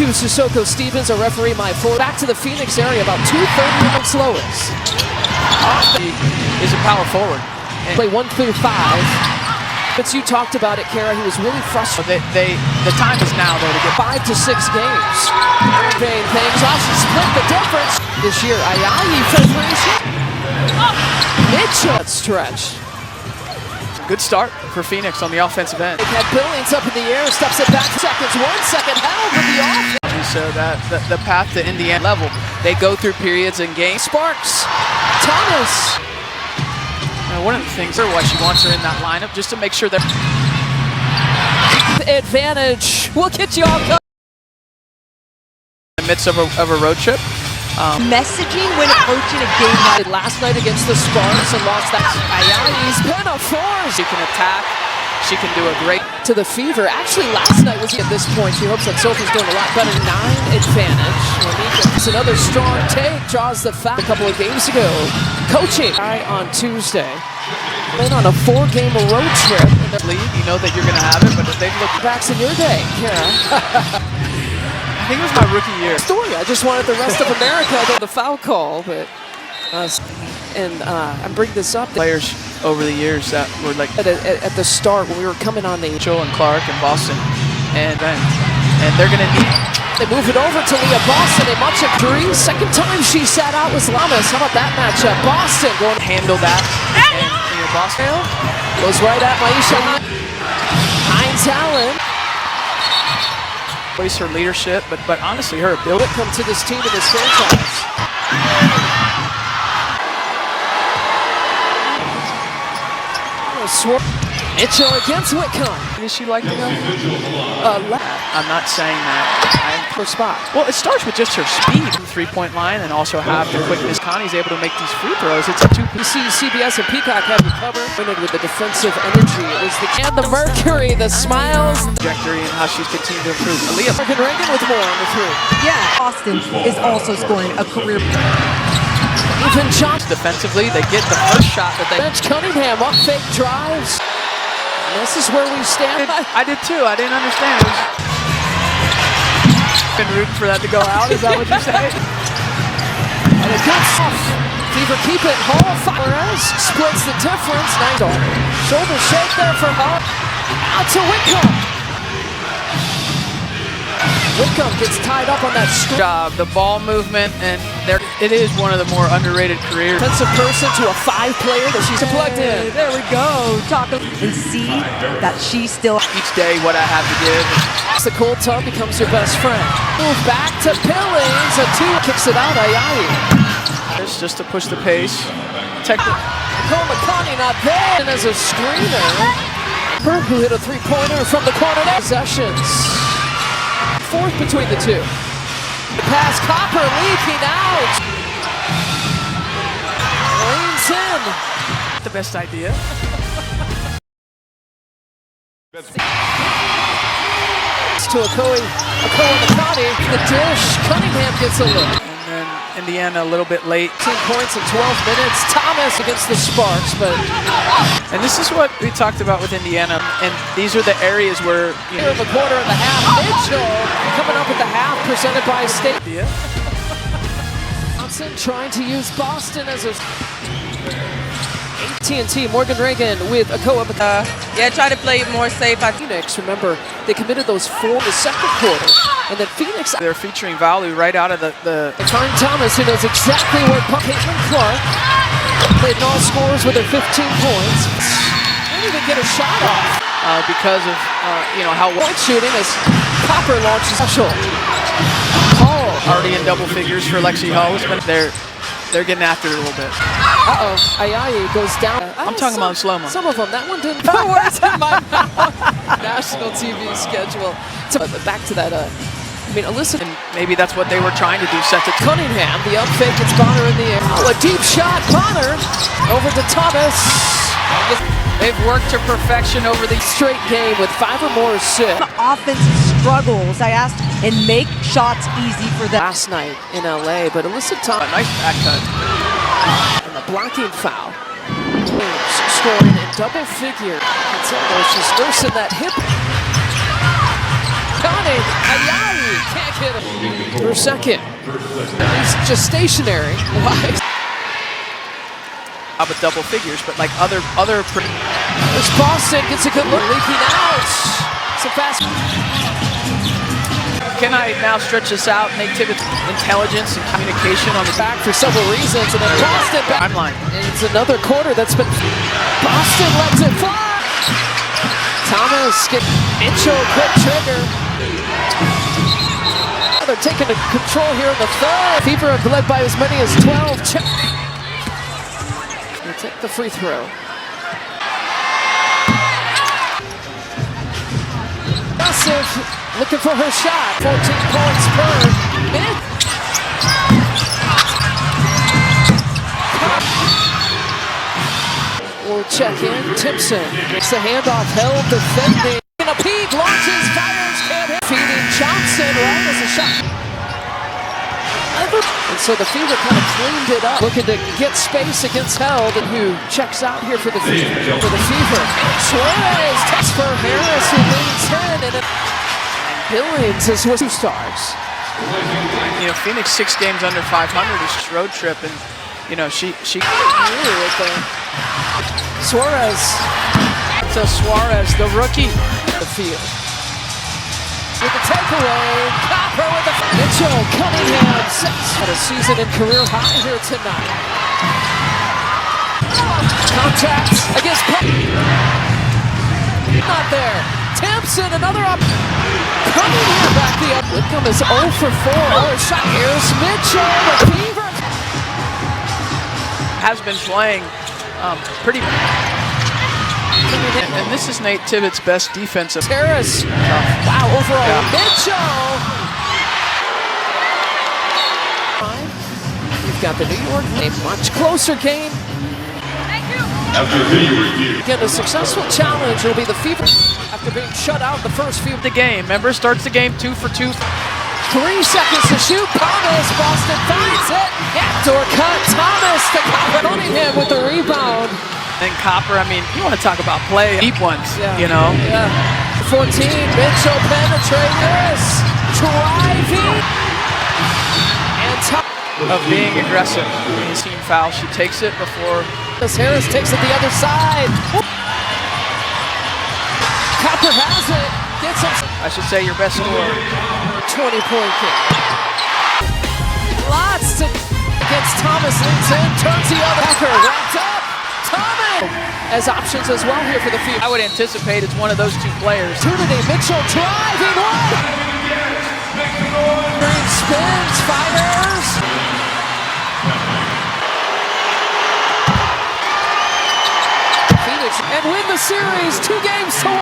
to Sissoko Stevens, a referee, my forward. Back to the Phoenix area, about 2:30 amongst lowest. Is a power forward. Play 1 through 5. Since you talked about it, Kara, he was really frustrated. The time is now, though, to get 5 to 6 games. Irving things off, she split the difference. This year, Ayayi for 3. Mitchell. That stretch. good start for Phoenix on the offensive end. They've had Billings up in the air, steps it back seconds, 1 second held with the offense. So that the path to Indiana level, they go through periods in games. Sparks, Thomas. One of the things why she wants her in that lineup, just to make sure that advantage. We'll get you off. In the midst of a road trip. Messaging when approaching a game like last night against the Sparks and lost that. Ayayi's been a force. She can attack. She can do a great to the fever. Actually, last night was at this point. She hopes that Sophie's doing a lot better. 9 advantage. It's another strong take. Draws the foul a couple of games ago. Coaching on Tuesday. Been on a 4-game road trip. You know that you're going to have it, but if they look backs in your day, Kara. I think it was my rookie year. Story. I just wanted the rest of America to the foul call, but I bring this up. Players over the years that were like at the start when we were coming on the Mitchell and Clark and Boston, and they're gonna need. They move it over to Leah Boston. A much agree. Second time she sat out was Lamas. How about that matchup? Boston going to handle that. And Boston goes right at Maisha Hines Allen. Her leadership, but honestly, her ability to come to this team in this franchise. Mitchell against Whitcomb. Is she like that? I'm not saying that. For spot. Well, it starts with just her speed, three-point line, and also have the quickness. Connie's able to make these free throws. It's a 2. CBS and Peacock have you covered. With the defensive energy. It was the Mercury, the smiles, trajectory, and how she's continued to improve. Aaliyah Reagan with more on the 3. Yeah, Austin is also scoring a career. Even Johnson defensively, they get the first shot that they bench. Cunningham up fake drives. And this is where we stand. I did too. I didn't understand. Been rooting for that to go out. Is that what you're saying? And it cuts off. Fever keep it. Hall Flores splits the difference. Nice shoulder shake there for Hall. Out to Whitcomb. Whitcomb gets tied up on that job, the ball movement, and it is one of the more underrated careers. Defensive person to a 5 player that she's plugged in. There we go. Talk and see that she still each day what I have to give. The cold tub becomes your best friend. Move back to Billings. A 2 kicks it out. Ayayi. It's just to push the pace. Nicole McConney not there. And as a screener, who hit a 3-pointer from the corner. Possessions. 4th between the 2. The pass, Copper leaking out. Leans in. The best idea. To Okoye McConney. The dish. Cunningham gets a look. And then Indiana a little bit late. 10 points in 12 minutes. Thomas against the Sparks, but. And this is what we talked about with Indiana. And these are the areas where Here in the quarter and the half. Mitchell coming up with the half presented by State. Johnson trying to use Boston as a AT&T. Morgan Reagan with Okoye. yeah, try to play it more safe. Phoenix, remember, they committed those 4 in the second quarter. And then Phoenix. They're featuring Valu right out of the Tyne Thomas, who knows exactly where Caitlin Clark played in all scores with her 15 points. Didn't even get a shot off. Because of how point shooting as Copper launches special. Hall already in double figures for Lexi Hall, but they're getting after it a little bit. Ayayi goes down. I'm talking about slow-mo. Some of them. That one didn't put words in my mouth. National TV schedule. So back to that. Alyssa. And maybe that's what they were trying to do. Set to Cunningham. The up fake. It's Bonner in the air. Oh, a deep shot. Bonner over to Thomas. They've worked to perfection over the straight game with 5 or more assists. Offensive struggles, I asked, and make shots easy for them. Last night in LA, but Alyssa Thomas. A nice back cut. And the blocking foul. Scoring in double figure. She's nursing that hip. Connie, Ayayi can't get him. For second. He's just stationary. Why? With double figures, but like other. There's Boston, gets a good look, leaking out. It's a fast. Can I now stretch this out and make Tibbetts intelligence and communication on the Back for several reasons, and then Boston back. timeline? And it's another quarter that's been. Boston lets it fly. Thomas get Mitchell, quick trigger. They're taking control here in the third. Fever have led by as many as 12. They take the free throw. Massive, looking for her shot. 14 points per minute. We'll check in. Timpson gets the handoff, held, defending. In a peak, launches, fires, can't hit. Feeding Johnson right as a shot. And so the Fever kind of cleaned it up, looking to get space against Held, and who checks out here for the Fever. Suarez takes for Harris, who leads 10, and Billings is with 2 stars. You know, Phoenix 6 games under 500 is just road trip, and you know she really right there. Suarez. So Suarez, the rookie, The field. With the takeaway, Copper with the Mitchell Cunningham sets at a season and career high here tonight. Contact against not there. Timpson, another up. Cunningham back the up. Whitcomb is 0 for 4. Oh, shot. Here's Mitchell. The Fever has been playing pretty. And this is Nate Tibbetts' best defensive. Harris. Wow, overall. Yeah. Mitchell. You've got the New York, a much closer game. After video review. Again, a successful challenge. It'll be the Fever after being shut out the first few. The game. Remember, starts the game 2 for 2. 3 seconds to shoot. Thomas, Boston finds it. Backdoor cut. Thomas to Copper. Cunningham with the rebound. And Copper, I mean, you want to talk about play, deep ones, you know? Yeah. 14, Mitchell penetrates, driving, and top of being aggressive. His team foul, she takes it before. Harris takes it the other side. Copper has it, gets him. I should say your best scorer. 20-point kick. Lots to against Thomas, leans in, turns the other. Becker wrapped up. Thomas as options as well here for the Fever. I would anticipate it's one of those 2 players. Opportunity, Mitchell driving one. Green spins, fires. Phoenix and win the series 2 games to 1.